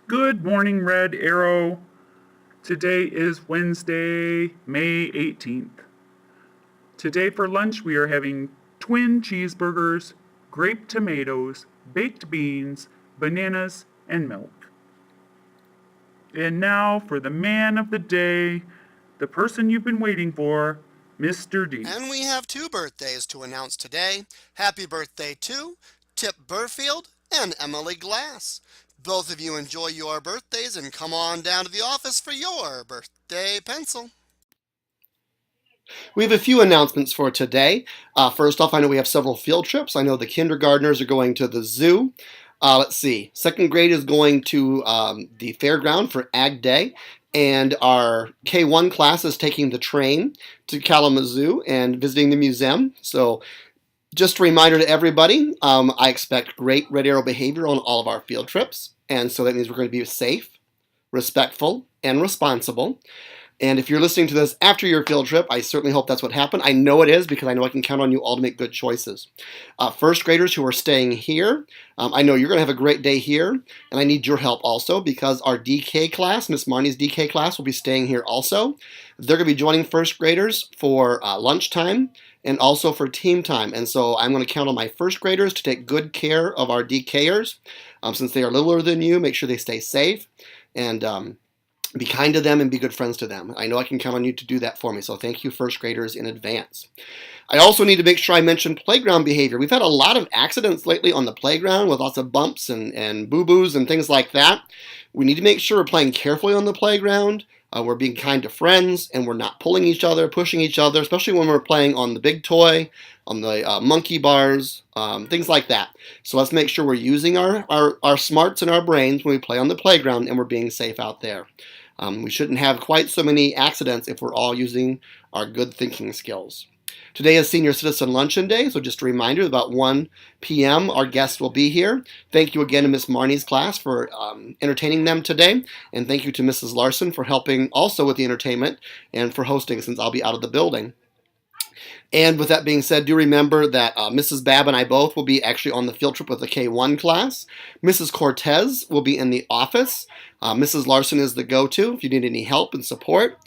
Good morning, Red Arrow. Today is Wednesday, May 18th. Today for lunch we are having twin cheeseburgers, grape tomatoes, baked beans, bananas, and milk. And now for the man of the day, the person you've been waiting for, Mr. D. And we have two birthdays to announce today. Happy birthday to Tip Burfield and Emily Glass. Both of you enjoy your birthdays and come on down to the office for your birthday pencil. We have a few announcements for today. First off, I know we have several field trips. I know the kindergartners are going to the zoo. Let's see. Second grade is going to the fairground for Ag Day. And our K1 class is taking the train to Kalamazoo and visiting the museum. So just a reminder to everybody, I expect great Red Arrow behavior on all of our field trips. And so that means we're going to be safe, respectful, and responsible. And if you're listening to this after your field trip, I certainly hope that's what happened. I know it is because I know I can count on you all to make good choices. First graders who are staying here, I know you're going to have a great day here, and I need your help also because our DK class, Miss Marnie's DK class, will be staying here also. They're going to be joining first graders for lunchtime and also for team time. And so I'm going to count on my first graders to take good care of our DKers. Since they are littler than you, make sure they stay safe and be kind to them and be good friends to them. I know I can count on you to do that for me, so thank you, first graders, in advance. I also need to make sure I mention playground behavior. We've had a lot of accidents lately on the playground with lots of bumps and boo-boos and things like that. We need to make sure we're playing carefully on the playground. We're being kind to friends, and we're not pulling each other, pushing each other, especially when we're playing on the big toy, on the monkey bars, things like that. So let's make sure we're using our smarts and our brains when we play on the playground, and we're being safe out there. We shouldn't have quite so many accidents if we're all using our good thinking skills. Today is Senior Citizen Luncheon Day, so just a reminder, about 1 p.m. our guests will be here. Thank you again to Miss Marnie's class for entertaining them today, and thank you to Mrs. Larson for helping also with the entertainment and for hosting since I'll be out of the building. And with that being said, do remember that Mrs. Babb and I both will be actually on the field trip with the K1 class. Mrs. Cortez will be in the office. Mrs. Larson is the go-to if you need any help and support.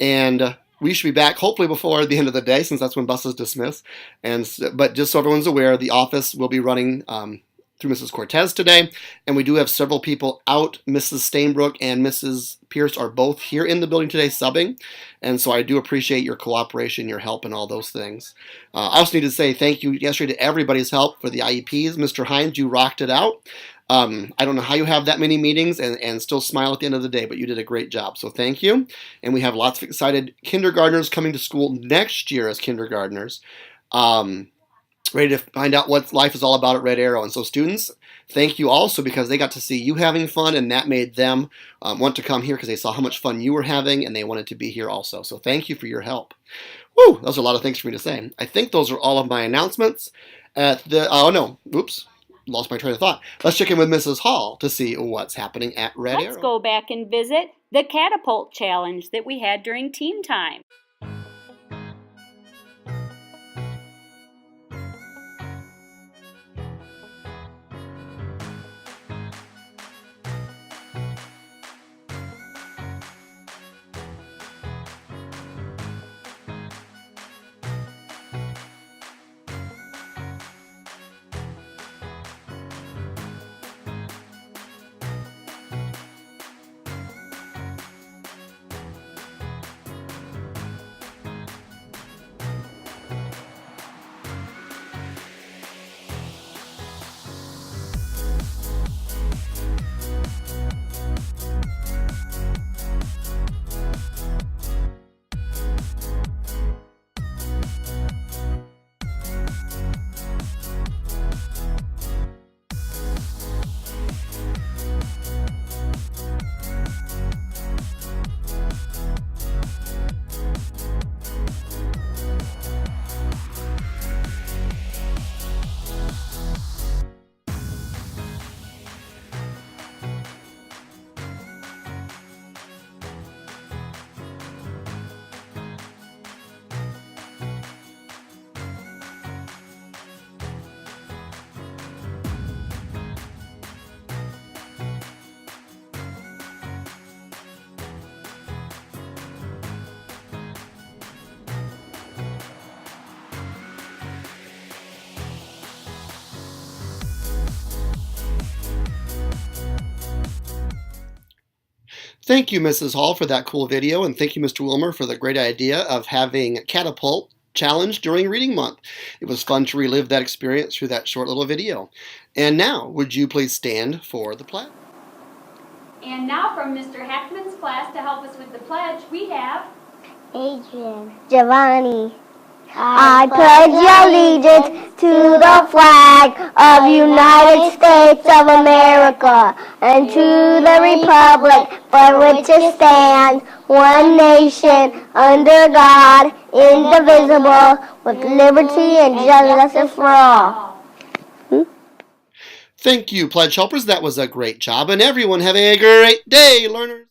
And we should be back hopefully before the end of the day since that's when buses dismiss. But just so everyone's aware, the office will be running through Mrs. Cortez today, and we do have several people out. Mrs. Stainbrook and Mrs. Pierce are both here in the building today subbing, and so I do appreciate your cooperation, your help, and all those things. I also need to say thank you yesterday to everybody's help for the IEPs. Mr. Hines, you rocked it out. I don't know how you have that many meetings and still smile at the end of the day, but you did a great job, so thank you. And we have lots of excited kindergartners coming to school next year as kindergartners. Ready to find out what life is all about at Red Arrow. And so students, thank you also because they got to see you having fun, and that made them want to come here because they saw how much fun you were having and they wanted to be here also. So thank you for your help. Woo, those are a lot of things for me to say. I think those are all of my announcements. Lost my train of thought. Let's check in with Mrs. Hall to see what's happening at Red Arrow. Let's go back and visit the catapult challenge that we had during team time. Thank you, Mrs. Hall, for that cool video, and thank you, Mr. Wilmer, for the great idea of having Catapult challenge during Reading Month. It was fun to relive that experience through that short little video. And now, would you please stand for the pledge? And now from Mr. Hackman's class to help us with the pledge, we have Adrian. Giovanni. I pledge allegiance to the flag of United States of America and to the republic for which it stands, one nation, under God, indivisible, with liberty and justice for all. Thank you, Pledge Helpers. That was a great job. And everyone have a great day, learners.